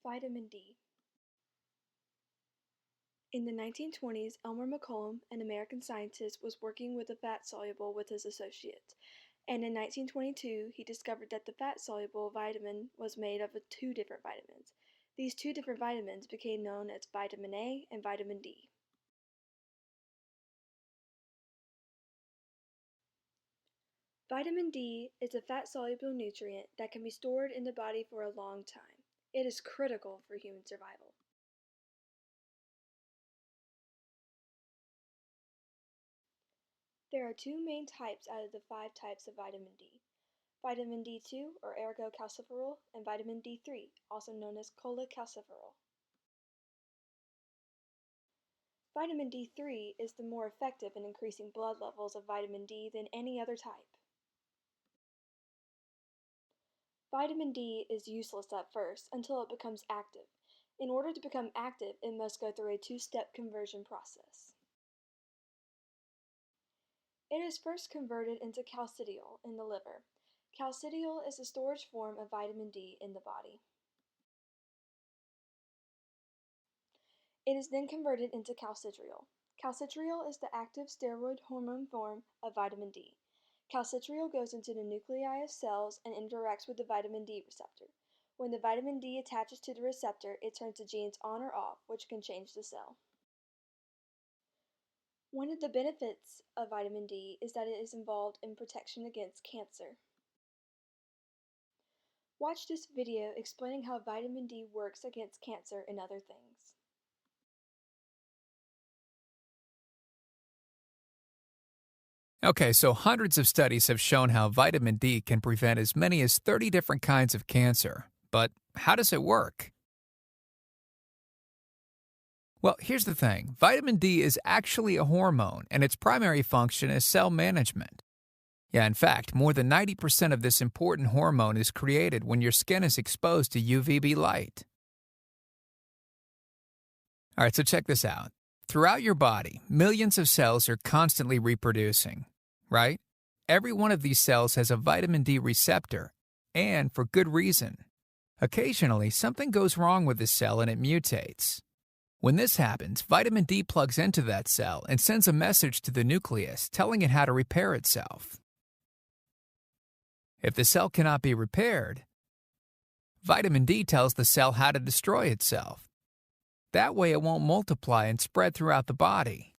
Vitamin D. In the 1920s, Elmer McCollum, an American scientist, was working with a fat-soluble with his associates, and in 1922 he discovered that the fat-soluble vitamin was made up of two different vitamins. These two different vitamins became known as vitamin A and vitamin D. Vitamin D is a fat-soluble nutrient that can be stored in the body for a long time. It is critical for human survival. There are two main types out of the 5 types of vitamin D. Vitamin D2, or ergocalciferol, and vitamin D3, also known as cholecalciferol. Vitamin D3 is the more effective in increasing blood levels of vitamin D than any other type. Vitamin D is useless at first until it becomes active. In order to become active, it must go through a two-step conversion process. It is first converted into calcidiol in the liver. Calcidiol is a storage form of vitamin D in the body. It is then converted into calcitriol. Calcitriol is the active steroid hormone form of vitamin D. Calcitriol goes into the nuclei of cells and interacts with the vitamin D receptor. When the vitamin D attaches to the receptor, it turns the genes on or off, which can change the cell. One of the benefits of vitamin D is that it is involved in protection against cancer. Watch this video explaining how vitamin D works against cancer and other things. Okay, so hundreds of studies have shown how vitamin D can prevent as many as 30 different kinds of cancer. But how does it work? Well, here's the thing. Vitamin D is actually a hormone, and its primary function is cell management. Yeah, in fact, more than 90% of this important hormone is created when your skin is exposed to UVB light. All right, so check this out. Throughout your body, millions of cells are constantly reproducing, right? Every one of these cells has a vitamin D receptor, and for good reason. Occasionally, something goes wrong with the cell and it mutates. When this happens, vitamin D plugs into that cell and sends a message to the nucleus telling it how to repair itself. If the cell cannot be repaired, vitamin D tells the cell how to destroy itself. That way it won't multiply and spread throughout the body.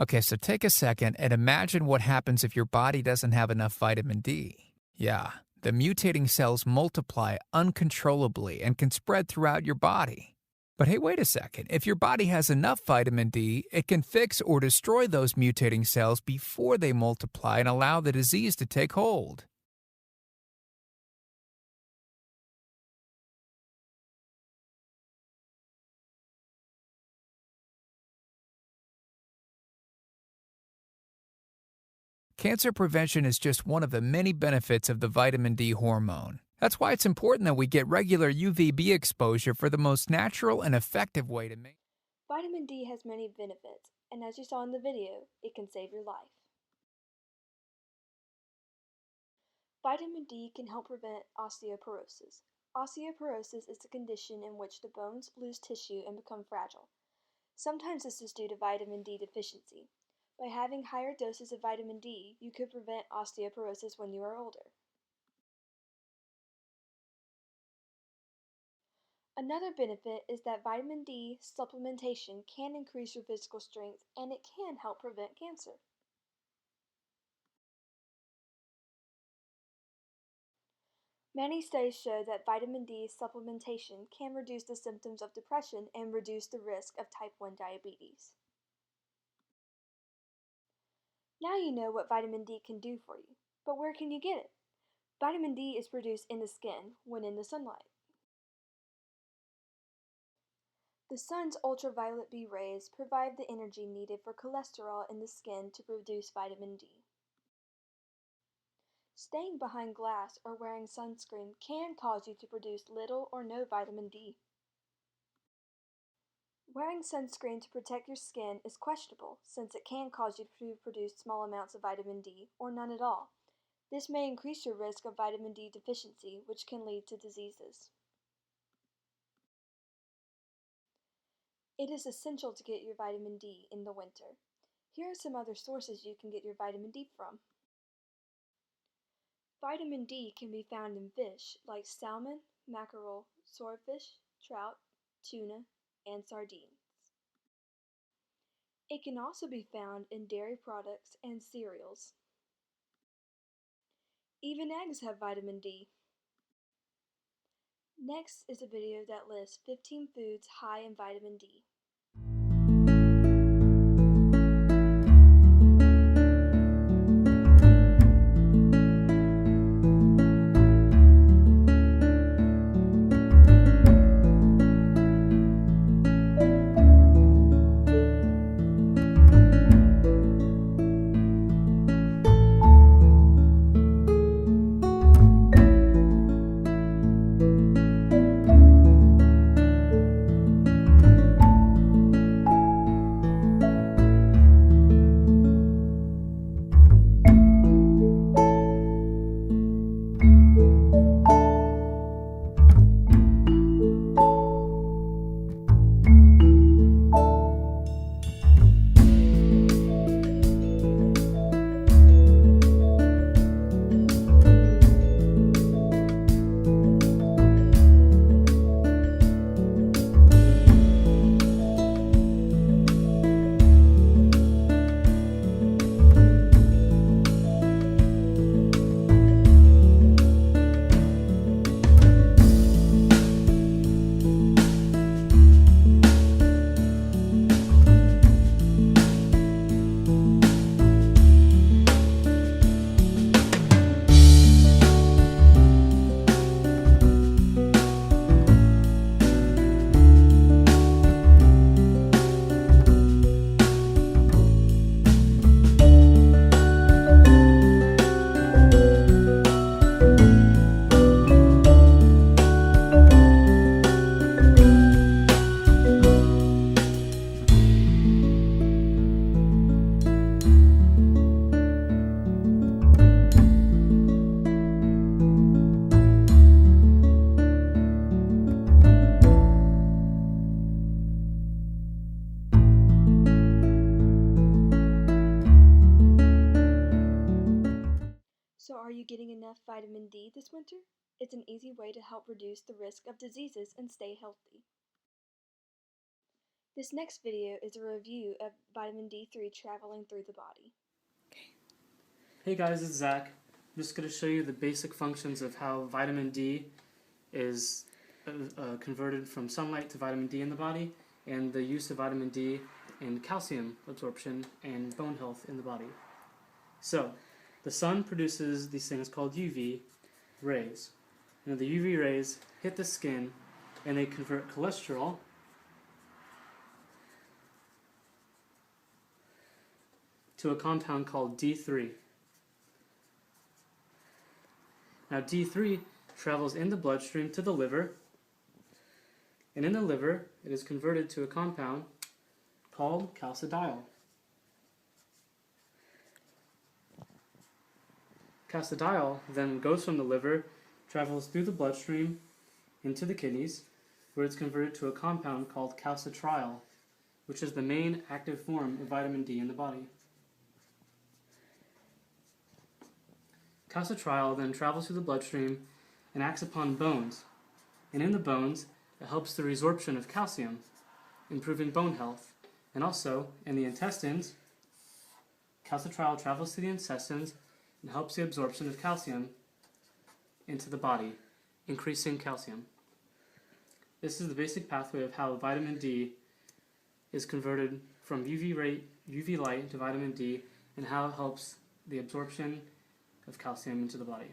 Okay, so take a second and imagine what happens if your body doesn't have enough vitamin D. Yeah, the mutating cells multiply uncontrollably and can spread throughout your body. But hey, wait a second. If your body has enough vitamin D, it can fix or destroy those mutating cells before they multiply and allow the disease to take hold. Cancer prevention is just one of the many benefits of the vitamin D hormone. That's why it's important that we get regular UVB exposure for the most natural and effective way to make. Vitamin D has many benefits, and as you saw in the video, it can save your life. Vitamin D can help prevent osteoporosis. Osteoporosis is a condition in which the bones lose tissue and become fragile. Sometimes this is due to vitamin D deficiency. By having higher doses of vitamin D, you could prevent osteoporosis when you are older. Another benefit is that vitamin D supplementation can increase your physical strength and it can help prevent cancer. Many studies show that vitamin D supplementation can reduce the symptoms of depression and reduce the risk of type 1 diabetes. Now you know what vitamin D can do for you, but where can you get it? Vitamin D is produced in the skin when in the sunlight. The sun's ultraviolet B rays provide the energy needed for cholesterol in the skin to produce vitamin D. Staying behind glass or wearing sunscreen can cause you to produce little or no vitamin D. Wearing sunscreen to protect your skin is questionable since it can cause you to produce small amounts of vitamin D or none at all. This may increase your risk of vitamin D deficiency, which can lead to diseases. It is essential to get your vitamin D in the winter. Here are some other sources you can get your vitamin D from. Vitamin D can be found in fish like salmon, mackerel, swordfish, trout, tuna, and sardines. It can also be found in dairy products and cereals. Even eggs have vitamin D. Next is a video that lists 15 foods high in vitamin D. So are you getting enough vitamin D this winter? It's an easy way to help reduce the risk of diseases and stay healthy. This next video is a review of vitamin D3 traveling through the body. Hey guys, it's Zach. I'm just going to show you the basic functions of how vitamin D is converted from sunlight to vitamin D in the body, and the use of vitamin D in calcium absorption and bone health in the body. So, the sun produces these things called UV rays. And the UV rays hit the skin and they convert cholesterol to a compound called D3. Now D3 travels in the bloodstream to the liver, and in the liver it is converted to a compound called calcidiol. Calcidiol then goes from the liver, travels through the bloodstream into the kidneys, where it's converted to a compound called calcitriol, which is the main active form of vitamin D in the body. Calcitriol then travels through the bloodstream and acts upon bones, and in the bones it helps the resorption of calcium, improving bone health. And also, in the intestines, calcitriol travels to the intestines and helps the absorption of calcium into the body, increasing calcium. This is the basic pathway of how vitamin D is converted from UV light to vitamin D, and how it helps the absorption of calcium into the body.